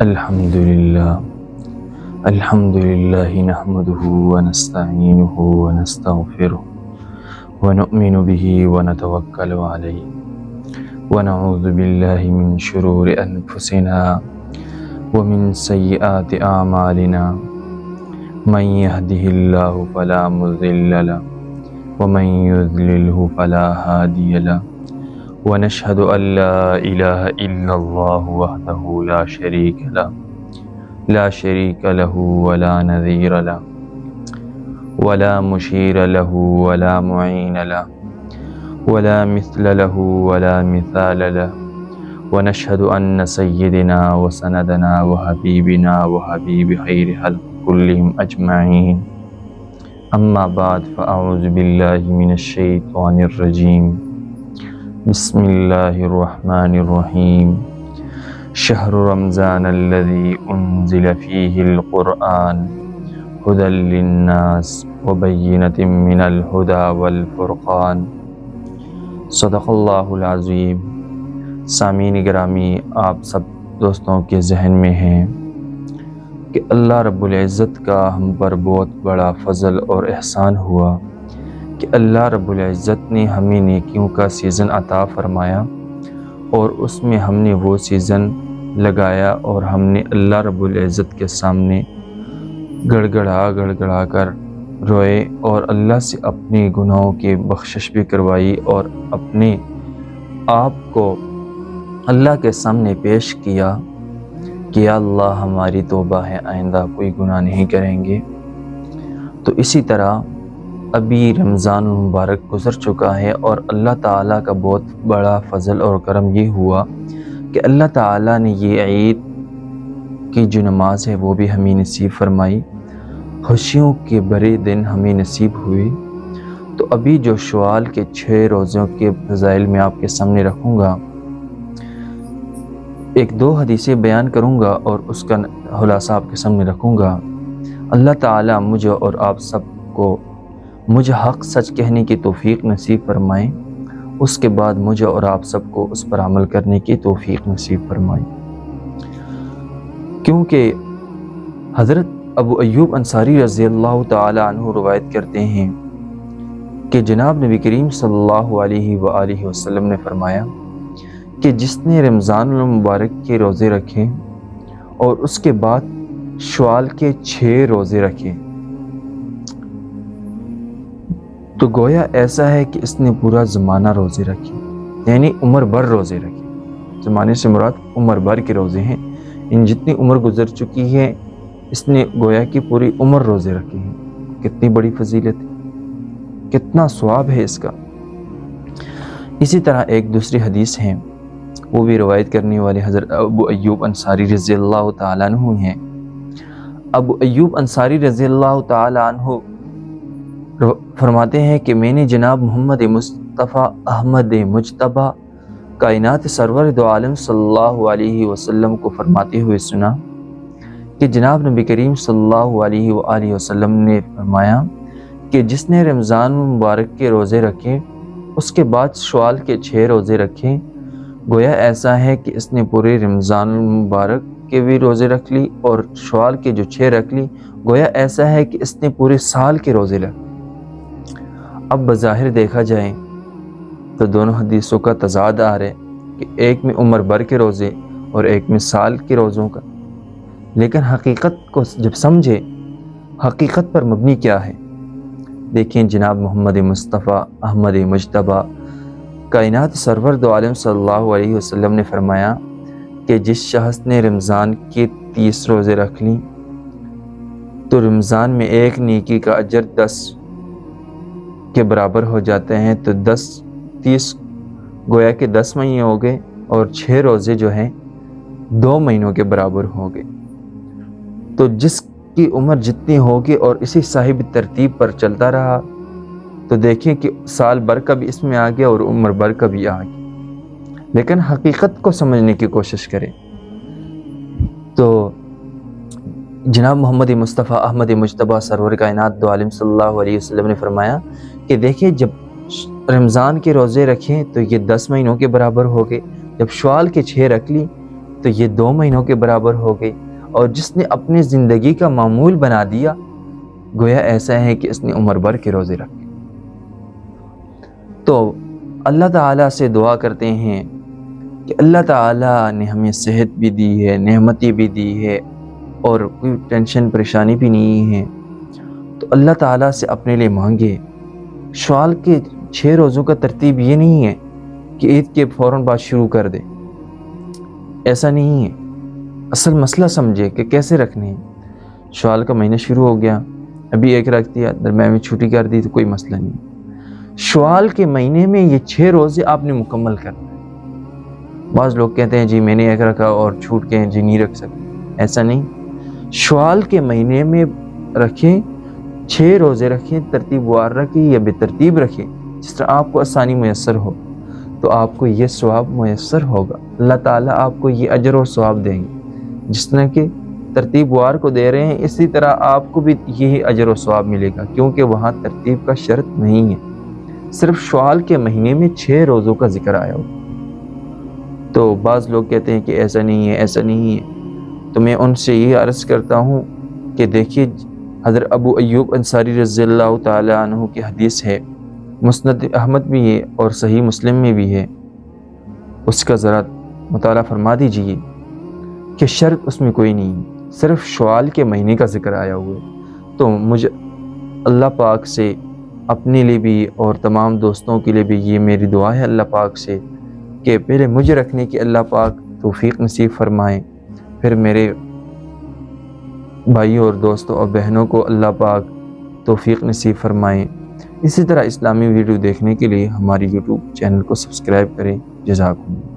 الحمد للہ نحمده ونستعینه ونستغفره ونؤمن به ونتوکل علیہ ونعوذ باللہ من شرور انفسنا ومن سیئات اعمالنا من يهده اللہ فلا مضل له ومن يضلله فلا هادی له ونشهد ان لا الہ الا اللہ وحدہ لا شریک له لا شریک له ولا نذیر له ولا مشیر له ولا معین له ولا مثل له ولا مثال له ونشهد ان سیدنا وسندنا وحبیبنا وحبیب خیر خلق كلهم اجمعین اما بعد فاعوذ باللہ من الشیطان الرجیم بسم اللہ الرحمن الرحیم شہر رمضان الذي انزل فيه القرآن هدى للناس وبینۃ من الہدی والفرقان صدق اللہ العظیم۔ سامعین گرامی، آپ سب دوستوں کے ذہن میں ہیں کہ اللہ رب العزت کا ہم پر بہت بڑا فضل اور احسان ہوا کہ اللہ رب العزت نے ہمیں نیکیوں کا سیزن عطا فرمایا اور اس میں ہم نے وہ سیزن لگایا اور ہم نے اللہ رب العزت کے سامنے گڑ گڑا کر روئے اور اللہ سے اپنے گناہوں کی بخشش بھی کروائی اور اپنے آپ کو اللہ کے سامنے پیش کیا کہ یا اللہ ہماری توبہ ہے، آئندہ کوئی گناہ نہیں کریں گے۔ تو اسی طرح ابھی رمضان المبارک گزر چکا ہے اور اللہ تعالیٰ کا بہت بڑا فضل اور کرم یہ ہوا کہ اللہ تعالیٰ نے یہ عید کی جو نماز ہے وہ بھی ہمیں نصیب فرمائی، خوشیوں کے بڑے دن ہمیں نصیب ہوئے۔ تو ابھی جو شوال کے 6 روزوں کے فضائل میں آپ کے سامنے رکھوں گا، 1-2 حدیثیں بیان کروں گا اور اس کا خلاصہ آپ کے سامنے رکھوں گا۔ اللہ تعالیٰ مجھے اور آپ سب کو مجھے حق سچ کہنے کی توفیق نصیب فرمائیں، اس کے بعد مجھے اور آپ سب کو اس پر عمل کرنے کی توفیق نصیب فرمائیں۔ کیونکہ حضرت ابو ایوب انصاری رضی اللہ تعالی عنہ روایت کرتے ہیں کہ جناب نبی کریم صلی اللہ علیہ وآلہ وسلم نے فرمایا کہ جس نے رمضان المبارک کے روزے رکھے اور اس کے بعد شوال کے 6 روزے رکھے تو گویا ایسا ہے کہ اس نے پورا زمانہ روزے رکھے، یعنی عمر بھر روزے رکھے۔ زمانے سے مراد عمر بھر کے روزے ہیں، ان جتنی عمر گزر چکی ہے اس نے گویا کی پوری عمر روزے رکھے ہیں۔ کتنی بڑی فضیلت ہے، کتنا ثواب ہے اس کا۔ اسی طرح ایک دوسری حدیث ہے، وہ بھی روایت کرنے والے حضرت ابو ایوب انصاری رضی اللہ تعالیٰ عنہ ہیں۔ ابو ایوب انصاری رضی اللہ تعالیٰ عنہ فرماتے ہیں کہ میں نے جناب محمد مصطفیٰ احمد مجتبیٰ کائنات سرور دو عالم صلی اللہ علیہ وسلم کو فرماتے ہوئے سنا کہ جناب نبی کریم صلی اللہ علیہ وآلہ وسلم نے فرمایا کہ جس نے رمضان مبارک کے روزے رکھے اس کے بعد شوال کے 6 روزے رکھے، گویا ایسا ہے کہ اس نے پورے رمضان مبارک کے بھی روزے رکھ لی اور شوال کے جو 6 رکھ لی، گویا ایسا ہے کہ اس نے پورے سال کے روزے رکھ۔ اب بظاہر دیکھا جائے تو دونوں حدیثوں کا تضاد آ رہا ہے کہ ایک میں عمر بھر کے روزے اور ایک میں سال کے روزوں کا، لیکن حقیقت کو جب سمجھے، حقیقت پر مبنی کیا ہے، دیکھیں جناب محمد مصطفیٰ احمد مجتبیٰ کائنات سرور دو عالم صلی اللہ علیہ وسلم نے فرمایا کہ جس شخص نے رمضان کے 30 روزے رکھ لیں تو رمضان میں ایک نیکی کا اجر 10 کے برابر ہو جاتے ہیں، تو 30 گویا کہ 10 مہینے ہو گئے اور 6 روزے جو ہیں 2 مہینوں کے برابر ہو گئے۔ تو جس کی عمر جتنی ہوگی اور اسی صاحب ترتیب پر چلتا رہا تو دیکھیں کہ سال بھر کا بھی اس میں آ گیا اور عمر بھر کا بھی آ گیا، لیکن حقیقت کو سمجھنے کی کوشش کریں تو جناب محمد مصطفیٰ احمد مجتبیٰ سرور کائنات دو عالم صلی اللہ علیہ وسلم نے فرمایا کہ دیکھیں جب رمضان کے روزے رکھیں تو یہ 10 مہینوں کے برابر ہو گئے، جب شوال کے 6 رکھ لی تو یہ 2 مہینوں کے برابر ہو گئی، اور جس نے اپنی زندگی کا معمول بنا دیا گویا ایسا ہے کہ اس نے عمر بھر کے روزے رکھے۔ تو اللہ تعالیٰ سے دعا کرتے ہیں کہ اللہ تعالیٰ نے ہمیں صحت بھی دی ہے، نعمتیں بھی دی ہے، اور کوئی ٹینشن پریشانی بھی نہیں ہے، تو اللہ تعالیٰ سے اپنے لیے مانگے۔ شوال کے 6 روزوں کا ترتیب یہ نہیں ہے کہ عید کے فوراً بعد شروع کر دے، ایسا نہیں ہے۔ اصل مسئلہ سمجھے کہ کیسے رکھنے ہیں۔ شوال کا مہینہ شروع ہو گیا، ابھی ایک رکھ دیا، درمیان میں چھٹی کر دی تو کوئی مسئلہ نہیں۔ شوال کے مہینے میں یہ 6 روزے آپ نے مکمل کرنا ہے۔ بعض لوگ کہتے ہیں جی میں نے ایک رکھا اور چھوٹ گئے جی نہیں رکھ سکتے، ایسا نہیں۔ شوال کے مہینے میں رکھیں، 6 روزے رکھیں، ترتیب وار رکھیں یا بے ترتیب رکھیں، جس طرح آپ کو آسانی میسر ہو، تو آپ کو یہ ثواب میسر ہوگا۔ اللہ تعالیٰ آپ کو یہ اجر اور ثواب دیں گے، جس طرح کہ ترتیب وار کو دے رہے ہیں اسی طرح آپ کو بھی یہی اجر و ثواب ملے گا، کیونکہ وہاں ترتیب کا شرط نہیں ہے، صرف شوال کے مہینے میں 6 روزوں کا ذکر آیا ہو۔ تو بعض لوگ کہتے ہیں کہ ایسا نہیں ہے، ایسا نہیں ہے، تو میں ان سے یہ عرض کرتا ہوں کہ دیکھیے حضرت ابو ایوب انصاری رضی اللہ تعالیٰ عنہ کی حدیث ہے، مسند احمد بھی ہے اور صحیح مسلم میں بھی ہے، اس کا ذرا مطالعہ فرما دیجئے کہ شرط اس میں کوئی نہیں، صرف شوال کے مہینے کا ذکر آیا ہوا ہے۔ تو مجھے اللہ پاک سے اپنے لیے بھی اور تمام دوستوں کے لیے بھی یہ میری دعا ہے اللہ پاک سے کہ پہلے مجھے رکھنے کی اللہ پاک توفیق نصیب فرمائیں، پھر میرے بھائیوں اور دوستوں اور بہنوں کو اللہ پاک توفیق نصیب فرمائیں۔ اسی طرح اسلامی ویڈیو دیکھنے کے لیے ہماری یوٹیوب چینل کو سبسکرائب کریں۔ جزاکم اللہ۔